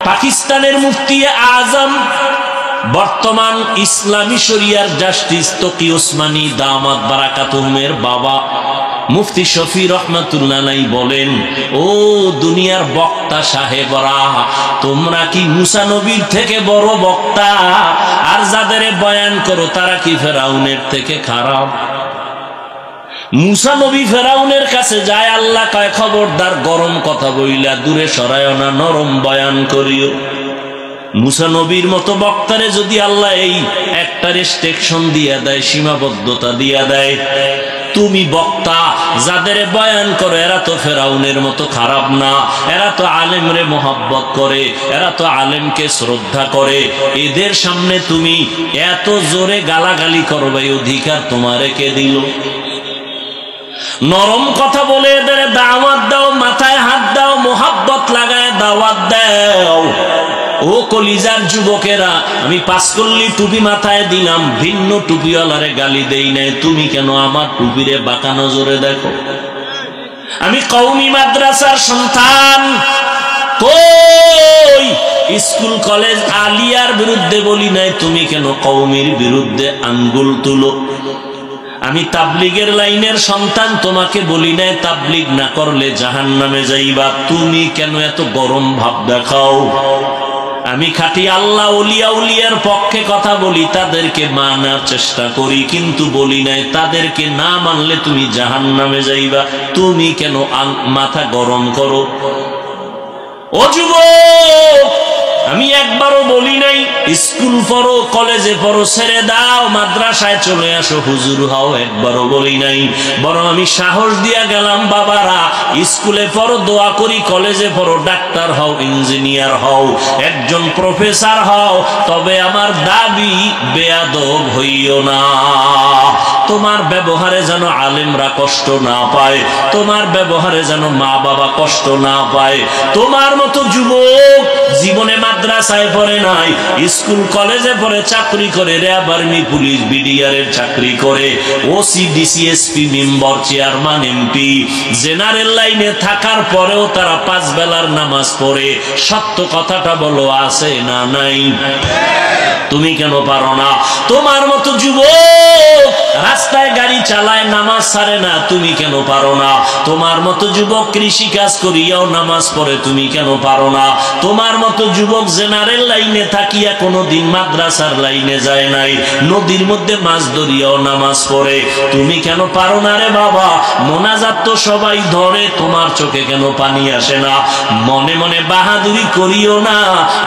পাকিস্তানের মুফতি আজম, বর্তমান ইসলামী শরিয়ার জাস্টিস তকি ওসমানী দামাত বারাকাতুহুমের বাবা মুফতি শফি রহমাতুল্লাহ আলাইহি বলেন, ও দুনিয়ার বক্তা সাহেবরা, তোমরা কি মুসা নবীর থেকে বড় বক্তা? আর যাদের বয়ান করো তারা কি ফেরাউনের থেকে খারাপ? মুসা নবী ফেরাউনের কাছে যায়, আল্লাহ কয় খবরদার গরম কথা বইলা দূরে সরায় না, নরম বয়ান করিও। মুসা নবীর মতো বক্তারে যদি আল্লাহ এই একটা রেস্ট্রিকশন দিয়া দেয়, সীমাবদ্ধতা দিয়া দেয়, তুমি বক্তা যাদের বয়ান করো এরা তো ফেরাউনের মতো খারাপ না, এরা তো আলেমরে মোহাব্বত করে, এরা তো আলেমকে শ্রদ্ধা করে, এদের সামনে তুমি এত জোরে গালাগালি করবে অধিকার তোমারে কে দিল? নরম কথা বলে এদের দাওয়াত দাও, মাথায় হাত দাও, মোহাব্বত লাগায় দাওয়াত দাও। ও কলিজার যুবকেরা, আমি পাঁচকল্লি টুপি মাথায় দিলাম, ভিন্ন টুপিওয়ালারে গালি দেই নাই, তুমি কেন আমার টুপিরে বাঁকা নজরে দেখো? আমি কওমি মাদ্রাসার সন্তান, কই স্কুল কলেজ আলিয়ার বিরুদ্ধে বলি নাই, তুমি কেন কওমির বিরুদ্ধে আঙ্গুল তুলো? আমি তাবলিগের লাইনের সন্তান, তোমাকে বলি নাই তাবলিগ না করলে জাহান্নামে যাইবা, তুমি কেন এত গরম ভাব দেখাও? আমি খাঁটি আল্লাহ ওলিয়া উলিয়ার পক্ষে কথা বলি, তাদেরকে মানার চেষ্টা করি, কিন্তু বলি নাই তাদেরকে না মানলে তুমি জাহান্নামে যাইবা, তুমি কেন মাথা গরম করো? ও যুবক, আমি একবারও বলি নাই স্কুল পড়ো, কলেজে পড়ো, ছেড়ে দাও, মাদ্রাসায় চলে আসো, হুজুর হও, একবারও বলি নাই। বরং আমি সাহস দিয়া গেলাম, বাবারা স্কুলে পড়ো, দোয়া করি, কলেজে পড়ো, ডাক্তার হও, ইঞ্জিনিয়ার হও, একজন প্রফেসর হও, তবে আমার দাবি বেয়াদব হইও না। তোমার ব্যবহারে যেন আলেমরা কষ্ট না পায়, তোমার ব্যবহারে যেন মা বাবা কষ্ট না পায়। তোমার মতো যুবক জীবনে মাদ্রাসায় পড়ে নাই, স্কুল কলেজে পড়ে, চাকরি করে, র্যাব, আর্মি, পুলিশ, বিডিআর এর চাকরি করে, OC, DC, SP, member, chairman, MP, general লাইনে থাকার পরেও তারা 5 বেলার নামাজ পড়ে। সত্য কথাটা বলো, আছে না নাই? তুমি কেন পারো না? তোমার মতো যুবক রাস্তায় গাড়ি চালায়, নামাজ ছাড়ে না, তুমি কেন পারো না? তোমার মতো যুবক কৃষি কাজ করিয়াও নামাজ পড়ে, তুমি কেন পারো না? তোমার মতো যুবক জেনারেল লাইনে থাকিয়া কোনোদিন মাদ্রাসার লাইনে যায় নাই, নদীর মধ্যে মাছ ধরিয়াও নামাজ পড়ে, তুমি কেন পারো না রে বাবা? মোনাজাত তো সবাই ধরে, তোমার চোখে কেন পানি আসে না? মনে মনে বাহাদুরি করিও না,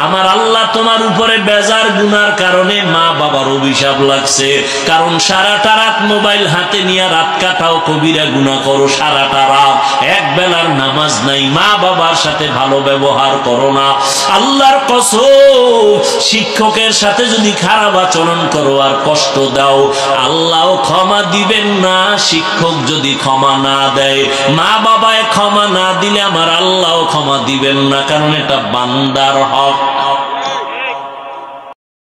আমার আল্লাহ তোমার উপরে বেজার গুনার কারণে মা বাবার অভিশাপ লাগছে। কারণ সারাটা রাত মোবাইল হাতে নিয়ে রাত কাটাও, কবিরা গুনাহ করো, সারাটা রাত এক বেলার নামাজ নাই, মা বাবার সাথে ভালো ব্যবহার করো না। আল্লাহর কসম, শিক্ষকের সাথে যদি খারাপ আচরণ করো আর কষ্ট দাও, আল্লাহও ক্ষমা দিবেন না। শিক্ষক যদি ক্ষমা না দেয়, মা বাবায় ক্ষমা না দিলে আমার আল্লাহও ক্ষমা দিবেন না, কারণ এটা বান্দার হক।